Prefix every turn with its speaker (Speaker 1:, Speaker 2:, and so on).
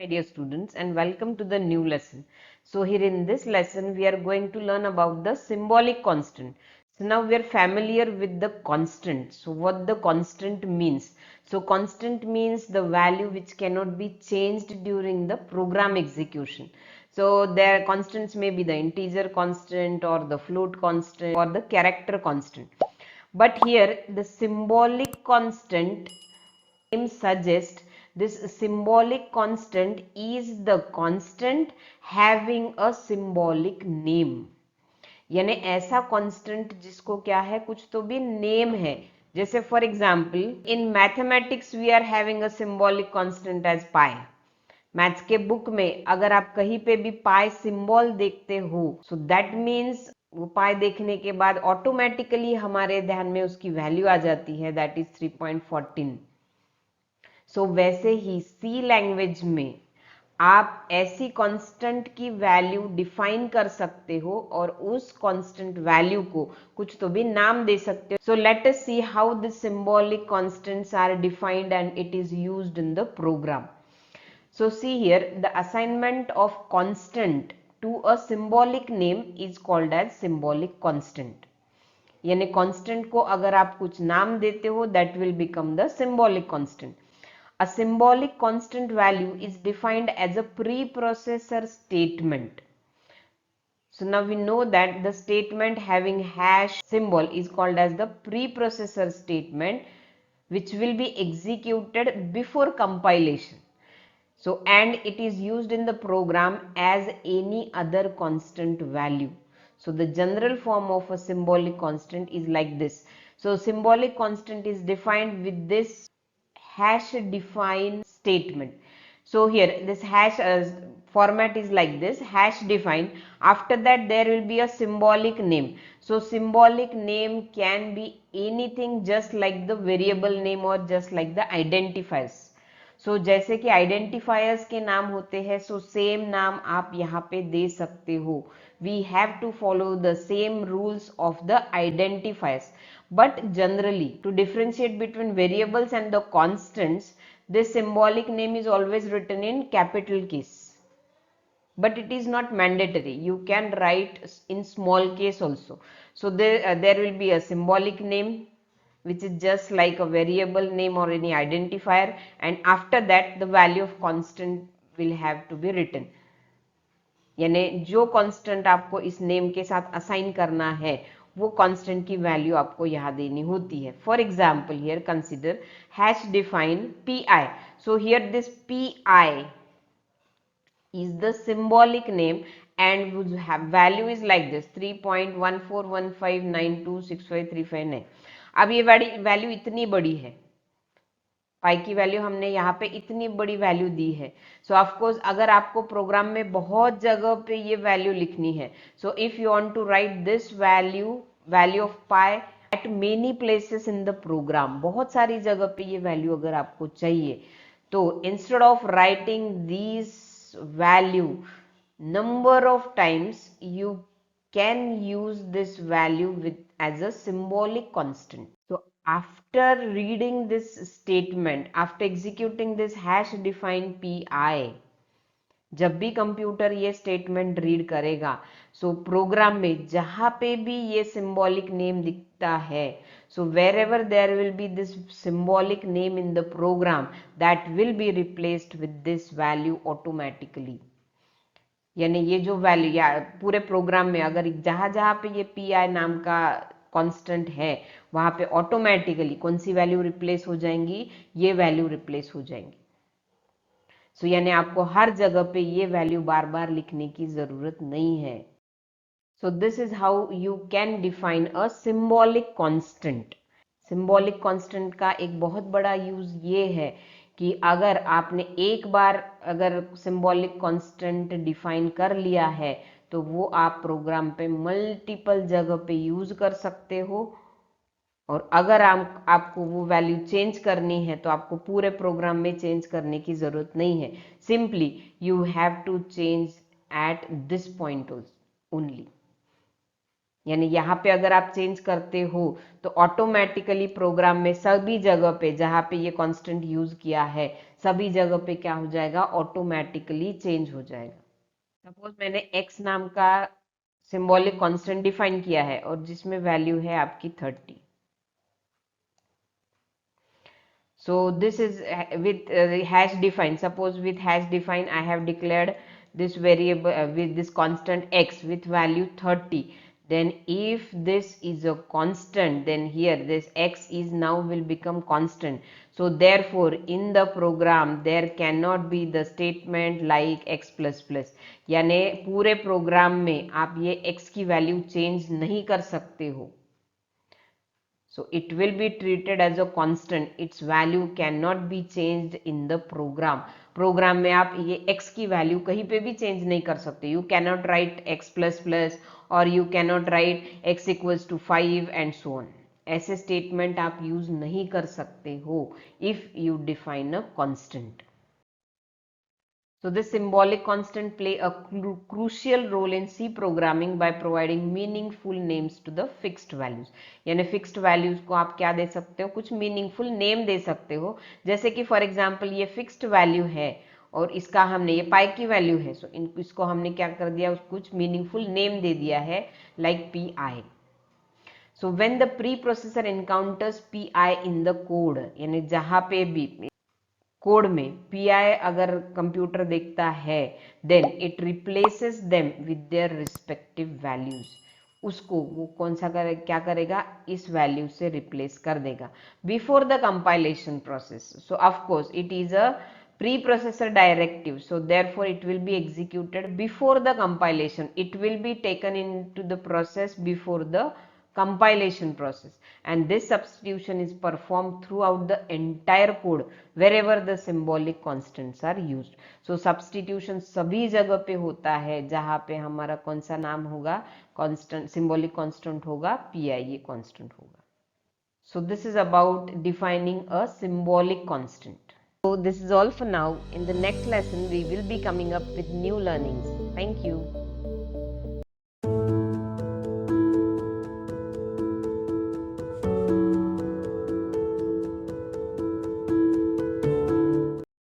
Speaker 1: dear students, and welcome to the new lesson. So here in this lesson we are going to learn about the symbolic constant. So now we are familiar with the constant. So what the constant means? So constant means the value which cannot be changed during the program execution. So their constants may be the integer constant or the float constant or the character constant. But here the symbolic constant name suggests, this symbolic constant is the constant having a symbolic name. यानी ऐसा constant जिसको क्या है, कुछ तो भी name है. जैसे for example in mathematics we are having a symbolic constant as pi. Maths के बुक में अगर आप कहीं पे भी पाई सिंबल देखते हो, सो दैट मीन्स वो पाई देखने के बाद ऑटोमेटिकली हमारे ध्यान में उसकी वैल्यू आ जाती है, दैट इज 3.14. सो वैसे ही सी लैंग्वेज में आप ऐसी कांस्टेंट की वैल्यू डिफाइन कर सकते हो और उस कांस्टेंट वैल्यू को कुछ तो भी नाम दे सकते हो. So let us see how the symbolic constants are defined and it is used in the program. So see here, the assignment of constant to a symbolic name is called as symbolic constant. यानी constant को अगर आप कुछ नाम देते हो, that will become the symbolic constant. A symbolic constant value is defined as a preprocessor statement. So now we know that the statement having hash symbol is called as the preprocessor statement, which will be executed before compilation. So and it is used in the program as any other constant value. So the general form of a symbolic constant is like this. So symbolic constant is defined with this hash define statement. So here this hash format is like this, hash define. After that there will be a symbolic name. So symbolic name can be anything, just like the variable name or just like the identifiers. सो जैसे कि identifiers के नाम होते हैं, so same नाम आप यहाँ पे दे सकते हो. We have to follow the same rules of the identifiers. But generally to differentiate between variables and the constants, this symbolic name is always written in capital case. But it is not mandatory. You can write in small case also. So there will be a symbolic name which is just like a variable name or any identifier, and after that the value of constant will have to be written. यानी जो constant आपको इस name के साथ assign करना है वो constant की वैल्यू आपको यहाँ देनी होती है. For example here consider hash define P I. So here this P I is the symbolic name and would have value is like this 3.14159265359. अब ये वैल्यू इतनी बड़ी है, पाई की वैल्यू हमने यहाँ पे इतनी बड़ी वैल्यू दी है. सो ऑफकोर्स अगर आपको प्रोग्राम में बहुत जगह पे ये वैल्यू लिखनी है, so if you want to write this value of pi at many places in the program, बहुत सारी जगह पे ये वैल्यू अगर आपको चाहिए, तो instead of writing this value number of times, you can use this value with as a symbolic constant. So after reading this statement, after executing this hash define pi, जब भी कंप्यूटर ये statement read करेगा, सो programme में जहां पे भी ये symbolic name दिखता है, so wherever there will be this symbolic name in the program, that will be replaced with this value automatically. यानी ये जो वैल्यू या पूरे प्रोग्राम में अगर जहां जहां पे ये पी आई नाम का कांस्टेंट है, वहां पे ऑटोमेटिकली कौन सी वैल्यू रिप्लेस हो जाएंगी, ये वैल्यू रिप्लेस हो जाएंगी. सो यानी आपको हर जगह पे ये वैल्यू बार बार लिखने की जरूरत नहीं है. So this is how you can define a symbolic constant. Symbolic constant का एक बहुत बड़ा यूज ये है कि अगर आपने एक बार अगर सिंबॉलिक कांस्टेंट डिफाइन कर लिया है, तो वो आप प्रोग्राम पे मल्टीपल जगह पे यूज कर सकते हो. और अगर आपको वो वैल्यू चेंज करनी है तो आपको पूरे प्रोग्राम में चेंज करने की जरूरत नहीं है. Simply you have to change at this point only. यानी यहाँ पे अगर आप चेंज करते हो तो ऑटोमेटिकली प्रोग्राम में सभी जगह पे जहाँ पे ये कांस्टेंट यूज किया है, सभी जगह पे क्या हो जाएगा, ऑटोमेटिकली चेंज हो जाएगा। सपोज मैंने x नाम का सिंबॉलिक कांस्टेंट डिफाइन किया है और जिसमें वैल्यू है आपकी 30। So this is with hash define. Suppose with hash define I have declared this variable with this constant x with value 30. Then if this is a constant, then here this x is now will become constant. So therefore in the program there cannot be the statement like x plus plus. यानी पूरे programme में आप ये x की value change नहीं कर सकते हो। So it will be treated as a constant. Its value cannot be changed in the program. Program में आप ये x की वैल्यू कहीं पे भी चेंज नहीं कर सकते। You cannot write x plus plus or you cannot write x equals to 5 and so on. ऐसे स्टेटमेंट आप यूज नहीं कर सकते हो if you define a constant. So this symbolic constant play a crucial role in C programming by providing meaningful names to the fixed values. यानी fixed values को आप क्या दे सकते हो, कुछ meaningful name दे सकते हो। जैसे कि for example ये fixed value है और इसका हमने ये पाई की वैल्यू है, सो इसको हमने क्या कर दिया, कुछ मीनिंगफुल नेम दे दिया है like PI. So when the preprocessor encounters PI in the code, यानी जहाँ पे भी कोड में PI अगर कंप्यूटर देखता है, then it replaces them with their respective values. उसको वो कौन सा क्या करेगा, इस वैल्यू से रिप्लेस कर देगा before the compilation process. So of course it is a preprocessor directive, so therefore it will be executed before the compilation. It will be taken into the process before the compilation process, and this substitution is performed throughout the entire code wherever the symbolic constants are used. So substitution सभी जगह पे होता है जहाँ पे हमारा कौन सा नाम होगा, constant symbolic constant होगा, pi ये constant होगा. So this is about defining a symbolic constant. So this is all for now. In the next lesson we will be coming up with new learnings. Thank you.